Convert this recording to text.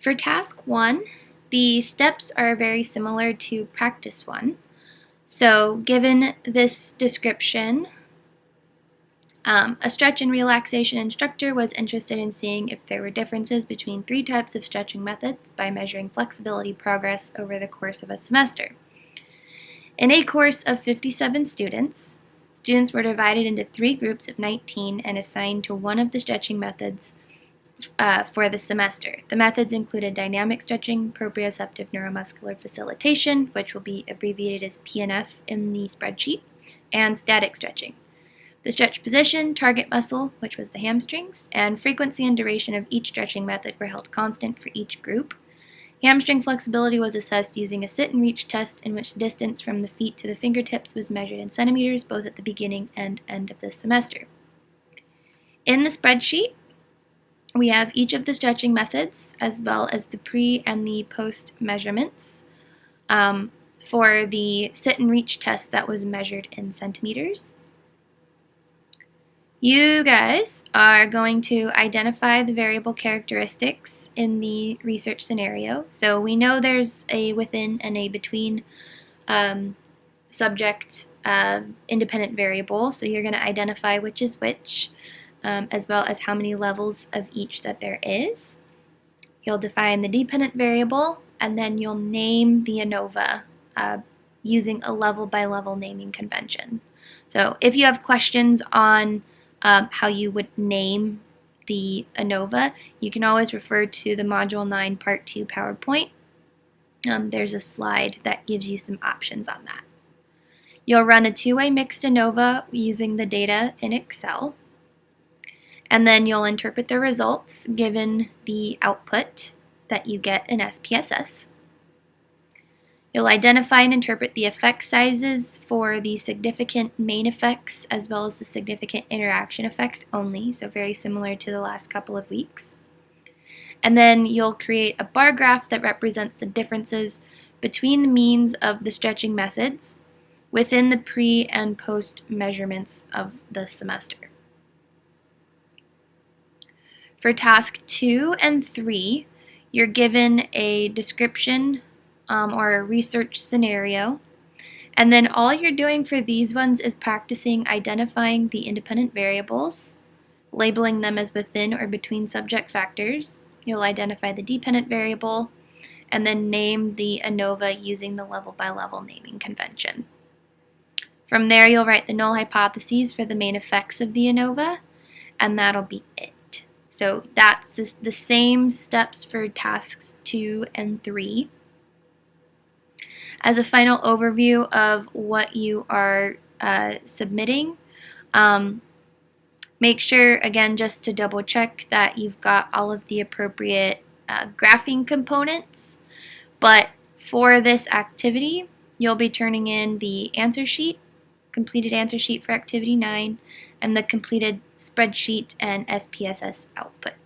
For task 1, the steps are very similar to practice 1. So given this description, a stretch and relaxation instructor was interested in seeing if there were differences between 3 types of stretching methods by measuring flexibility progress over the course of a semester. In a course of 57 students were divided into 3 groups of 19 and assigned to one of the stretching methods for the semester. The methods included dynamic stretching, proprioceptive neuromuscular facilitation, which will be abbreviated as PNF in the spreadsheet, and static stretching. The stretch position, target muscle, which was the hamstrings, and frequency and duration of each stretching method were held constant for each group. Hamstring flexibility was assessed using a sit and reach test in which the distance from the feet to the fingertips was measured in centimeters both at the beginning and end of the semester. In the spreadsheet, we have each of the stretching methods as well as the pre and the post measurements for the sit and reach test that was measured in centimeters. You guys are going to identify the variable characteristics in the research scenario. So we know there's a within and a between subject independent variable. So you're going to identify which is which, as well as how many levels of each that there is. You'll define the dependent variable, and then you'll name the ANOVA using a level-by-level naming convention. So if you have questions on how you would name the ANOVA, you can always refer to the Module 9 Part 2 PowerPoint. There's a slide that gives you some options on that. You'll run a two-way mixed ANOVA using the data in Excel, and then you'll interpret the results given the output that you get in SPSS. You'll identify and interpret the effect sizes for the significant main effects as well as the significant interaction effects only, so very similar to the last couple of weeks. And then you'll create a bar graph that represents the differences between the means of the stretching methods within the pre and post measurements of the semester. For task 2 and 3, you're given a description or a research scenario, and then all you're doing for these ones is practicing identifying the independent variables, labeling them as within or between subject factors. You'll identify the dependent variable, and then name the ANOVA using the level-by-level naming convention. From there, you'll write the null hypotheses for the main effects of the ANOVA, and that'll be it. So that's the same steps for tasks 2 and 3. As a final overview of what you are submitting, make sure, again, just to double check that you've got all of the appropriate graphing components. But for this activity, you'll be turning in the answer sheet, completed answer sheet for activity 9, and the completed spreadsheet and SPSS output.